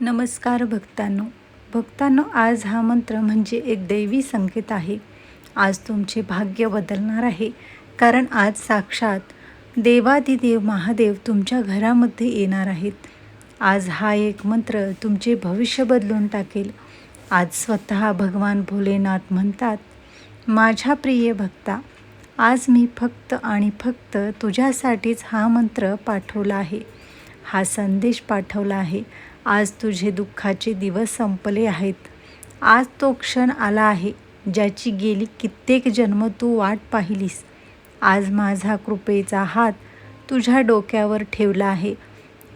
नमस्कार भक्तांनो, आज हा मंत्र म्हणजे एक दैवी संकेत आहे. आज तुमचे भाग्य बदलणार आहे, कारण आज साक्षात देवादिदेव महादेव तुमच्या घरामध्ये येणार आहेत. आज हा एक मंत्र तुमचे भविष्य बदलून टाकेल. आज स्वतः भगवान भोलेनाथ म्हणतात, माझ्या प्रिय भक्ता, आज मी फक्त आणि फक्त तुझ्यासाठीच हा मंत्र पाठवला आहे, हा संदेश पाठवला आहे. आज तुझे दुःखाचे दिवस संपले आहेत. आज तो क्षण आला आहे ज्याची गेली कित्येक जन्म तू वाट पाहिलीस. आज माझा कृपेचा हात तुझ्या डोक्यावर ठेवला आहे.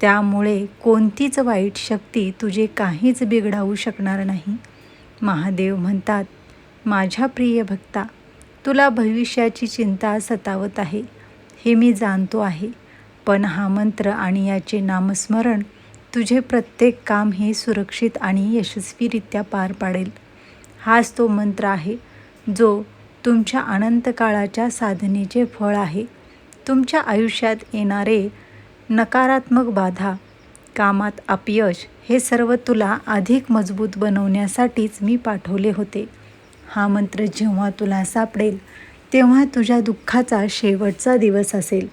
त्यामुळे कोणतीच वाईट शक्ती तुझे काहीच बिघडवू शकणार नाही. महादेव म्हणतात, माझ्या प्रिय भक्ता, तुला भविष्याची चिंता सतावत आहे, हे मी जाणतो आहे. पण हा मंत्र आणि याचे नामस्मरण तुझे प्रत्येक काम हे सुरक्षित आणि यशस्वीरित्या पार पाडेल. हाच तो मंत्र आहे जो तुमच्या अनंत काळाच्या साधनेचे फळ आहे. तुमच्या आयुष्यात येणारे नकारात्मक बाधा, कामात अपयश, हे सर्व तुला अधिक मजबूत बनवण्यासाठीच मी पाठवले होते. हा मंत्र जेव्हा तुला सापडेल तेव्हा तुझ्या दुःखाचा शेवटचा दिवस असेल.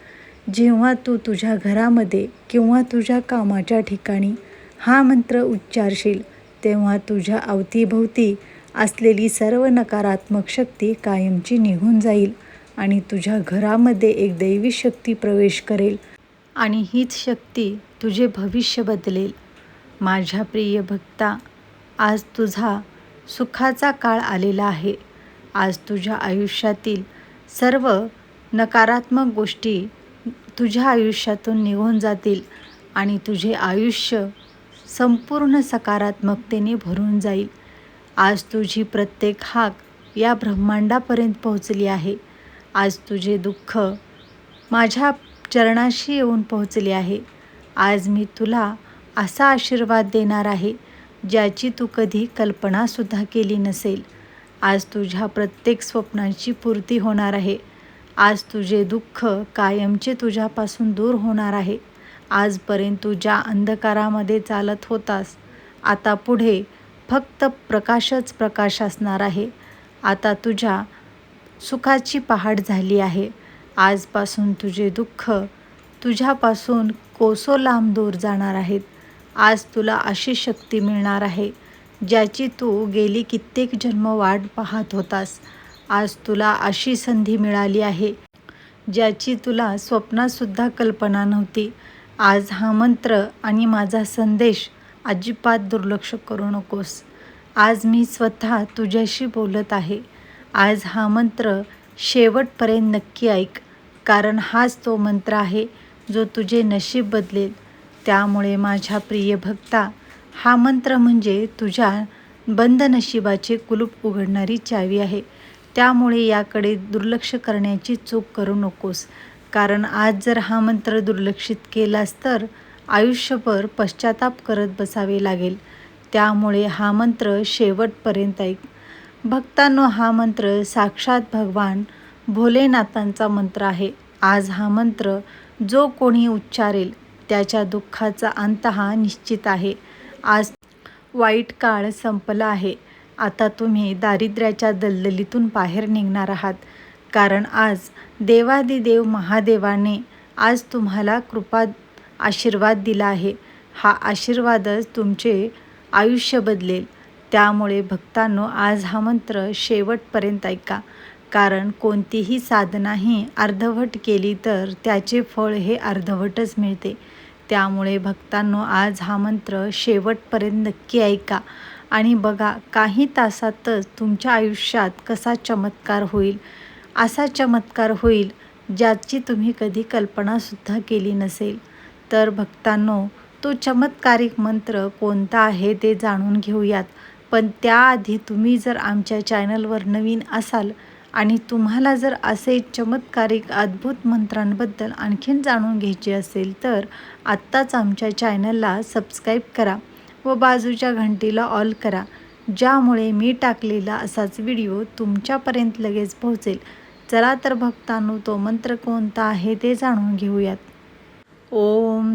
जेव्हा तू तुझ्या घरामध्ये किंवा तुझ्या कामाच्या ठिकाणी हा मंत्र उच्चारशील, तेव्हा तुझ्या अवतीभोवती असलेली सर्व नकारात्मक शक्ती कायमची निघून जाईल आणि तुझ्या घरामध्ये एक दैवी शक्ती प्रवेश करेल आणि हीच शक्ती तुझे भविष्य बदलेल. माझ्या प्रिय भक्ता, आज तुझा सुखाचा काळ आलेला आहे. आज तुझ्या आयुष्यातील सर्व नकारात्मक गोष्टी तुझ्या आयुष्यातून निघून जातील आणि तुझे आयुष्य संपूर्ण सकारात्मकतेने भरून जाईल. आज तुझी प्रत्येक हाक या ब्रह्मांडापर्यंत पोहोचली आहे. आज तुझे दुःख माझ्या चरणाशी येऊन पोहोचले आहे. आज मी तुला असा आशीर्वाद देणार आहे ज्याची तू कधी कल्पनासुद्धा केली नसेल. आज तुझ्या प्रत्येक स्वप्नांची पूर्ती होणार आहे. आज तुझे दुःख कायमचे तुझ्यापासून दूर होणार आहे. आजपर्यंत तू ज्या अंधकारामध्ये चालत होतास, आता पुढे फक्त प्रकाशच प्रकाश असणार आहे. आता तुझ्या सुखाची पहाट झाली आहे. आजपासून तुझे दुःख तुझ्यापासून कोसो लांब दूर जाणार आहेत. आज तुला अशी शक्ती मिळणार आहे ज्याची तू गेली कित्येक जन्म वाट पाहत होतास. आज तुला अशी संधी मिळाली आहे ज्याची तुला स्वप्नातसुद्धा कल्पना नव्हती. आज हा मंत्र आणि माझा संदेश अजिबात दुर्लक्ष करू नकोस. आज मी स्वतः तुझ्याशी बोलत आहे. आज हा मंत्र शेवटपर्यंत नक्की ऐक, कारण हाच तो मंत्र आहे जो तुझे नशीब बदलेल. त्यामुळे माझ्या प्रिय भक्ता, हा मंत्र म्हणजे तुझ्या बंद नशिबाचे कुलूप उघडणारी चावी आहे. त्यामुळे याकडे दुर्लक्ष करण्याची चूक करू नकोस, कारण आज जर हा मंत्र दुर्लक्षित केलास तर आयुष्यभर पश्चाताप करत बसावे लागेल. त्यामुळे हा मंत्र शेवटपर्यंत ऐक. भक्तांनो, हा मंत्र साक्षात भगवान भोलेनाथांचा मंत्र आहे. आज हा मंत्र जो कोणी उच्चारेल त्याच्या दुःखाचा अंत हा निश्चित आहे. आज वाईट काळ संपला आहे. आता तुम्ही दारिद्र्याच्या दलदलीतून बाहेर निघणार आहात, कारण आज देवादिदेव महादेवाने आज तुम्हाला कृपा आशीर्वाद दिला आहे. हा आशीर्वादच तुमचे आयुष्य बदलेल. त्यामुळे भक्तांनो, आज हा मंत्र शेवटपर्यंत ऐका, कारण कोणतीही साधना ही अर्धवट केली तर त्याचे फळ हे अर्धवटच मिळते. त्यामुळे भक्तांनो, आज हा मंत्र शेवटपर्यंत नक्की ऐका आणि बघा, काही तासातच तुमच्या आयुष्यात कसा चमत्कार होईल. असा चमत्कार होईल ज्याची तुम्ही कधी कल्पनासुद्धा केली नसेल. तर भक्तांनो, तो चमत्कारिक मंत्र कोणता आहे ते जाणून घेऊयात. पण त्याआधी तुम्ही जर आमच्या चॅनलवर नवीन असाल आणि तुम्हाला जर असे चमत्कारिक अद्भुत मंत्रांबद्दल आणखीन जाणून घ्यायचे असेल तर आत्ताच आमच्या चॅनलला सबस्क्राईब करा व बाजूच्या घंटीला ऑल करा, ज्यामुळे मी टाकलेला असाच व्हिडिओ तुमच्यापर्यंत लगेच पोहोचेल. चला तर भक्तांनो, तो मंत्र कोणता आहे ते जाणून घेऊयात. ओम